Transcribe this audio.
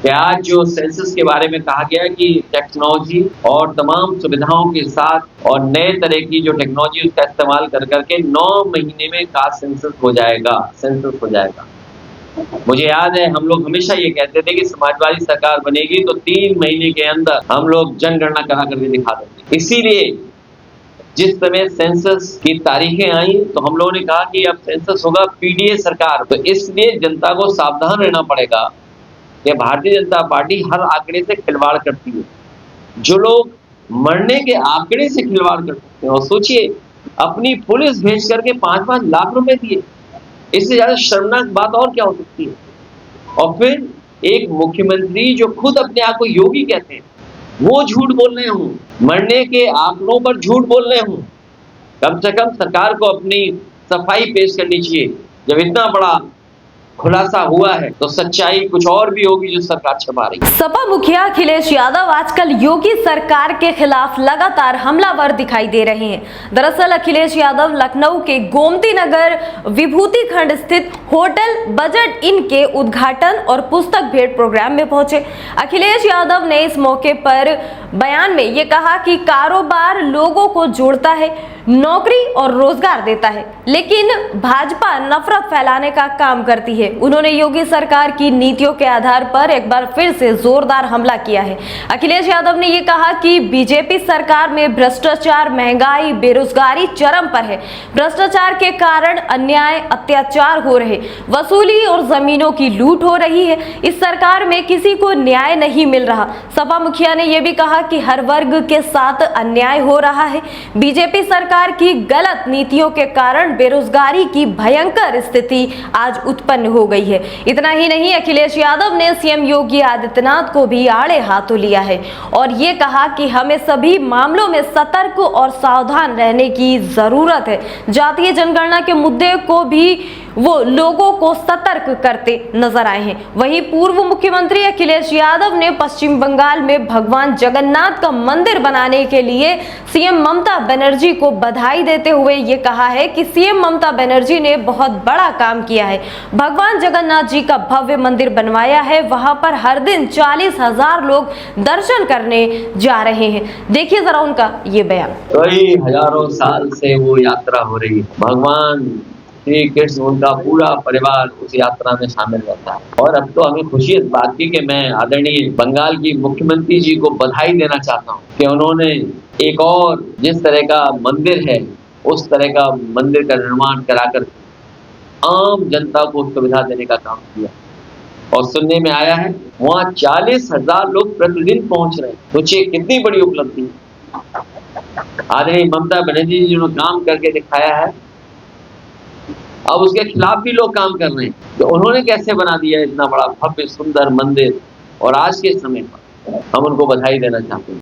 कि आज जो सेंसस के बारे में कहा गया है कि टेक्नोलॉजी और तमाम सुविधाओं के साथ और नए तरह की जो टेक्नोलॉजी उसका इस्तेमाल कर करके 9 महीने में कास्ट सेंसस हो जाएगा। मुझे याद है हम लोग हमेशा ये कहते थे कि समाजवादी सरकार बनेगी तो 3 महीने के अंदर हम लोग जनगणना करा करके दिखा देंगे। इसीलिए जिस समय सेंसस की तारीखें आई तो हम लोगों ने कहा कि अब सेंसस होगा पीडीए सरकार, तो इसलिए जनता को सावधान रहना पड़ेगा कि भारतीय जनता पार्टी हर आंकड़े से खिलवाड़ करती है। जो लोग मरने के आंकड़े से खिलवाड़ करते हैं और सोचिए अपनी पुलिस भेज करके 5-5 लाख रुपए दिए, इससे ज्यादा शर्मनाक बात और क्या हो सकती है। और फिर एक मुख्यमंत्री जो खुद अपने आप को योगी कहते हैं वो झूठ बोल रहे हूं, मरने के आंकड़ों पर झूठ बोल रहे हूं। कम से कम सरकार को अपनी सफाई पेश करनी चाहिए। जब इतना बड़ा खुलासा हुआ है तो सच्चाई कुछ और भी होगी जो सरकार छुपा रही है। सपा मुखिया अखिलेश यादव आजकल योगी सरकार के खिलाफ लगातार हमलावर दिखाई दे रहे हैं। दरअसल अखिलेश यादव लखनऊ के गोमती नगर विभूति खंड स्थित होटल बजट इन के उद्घाटन और पुस्तक भेंट प्रोग्राम में पहुंचे। अखिलेश यादव ने इस मौके पर बयान में ये कहा कि कारोबार लोगों को जोड़ता है, नौकरी और रोजगार देता है, लेकिन भाजपा नफरत फैलाने का काम करती है। उन्होंने योगी सरकार की नीतियों के आधार पर एक बार फिर से जोरदार हमला किया है। अखिलेश यादव ने यह कहा कि बीजेपी सरकार में भ्रष्टाचार, महंगाई, बेरोजगारी चरम पर है। भ्रष्टाचार के कारण अन्याय, अत्याचार हो रहे, वसूली और जमीनों की लूट हो रही है। इस सरकार में किसी को न्याय नहीं मिल रहा। सपा मुखिया ने यह भी कहा कि हर वर्ग के साथ अन्याय हो रहा है। बीजेपी सरकार की गलत नीतियों के कारण बेरोजगारी की भयंकर स्थिति आज उत्पन्न हो गई है। इतना ही नहीं, अखिलेश यादव ने सीएम योगी आदित्यनाथ को भी आड़े हाथों लिया है और ये कहा कि हमें सभी मामलों में सतर्क और सावधान रहने की जरूरत है। जातीय जनगणना के मुद्दे को भी वो लोगों को सतर्क करते नजर आए हैं। वहीं पूर्व मुख्यमंत्री अखिलेश यादव ने पश्चिम बंगाल में भगवान जगन्नाथ का मंदिर बनाने के लिए सीएम ममता बनर्जी को बधाई देते हुए ये कहा है कि सीएम ममता बनर्जी ने बहुत बड़ा काम किया है। भगवान जगन्नाथ जी का भव्य मंदिर बनवाया है, वहां पर हर दिन 40,000 लोग दर्शन करने जा रहे हैं। देखिए जरा उनका ये बयान। कई हजारों साल से वो यात्रा हो रही है। भगवान श्री कृष्ण उनका पूरा परिवार उस यात्रा में शामिल रहता है और अब तो हमें खुशी इस बात की कि मैं आदरणीय बंगाल की मुख्यमंत्री जी को बधाई देना चाहता हूँ कि उन्होंने एक और जिस तरह का मंदिर है उस तरह का मंदिर का निर्माण कराकर आम जनता को सुविधा देने का काम किया। और सुनने में आया है वहाँ 40,000 लोग प्रतिदिन पहुंच रहे हैं। सोचिए कितनी बड़ी उपलब्धि। आदरणीय ममता बनर्जी जी ने काम करके दिखाया है, अब उसके खिलाफ भी लोग काम कर रहे हैं तो उन्होंने कैसे बना दिया इतना बड़ा भव्य सुंदर मंदिर। और आज के समय पर हम उनको बधाई देना चाहते हैं।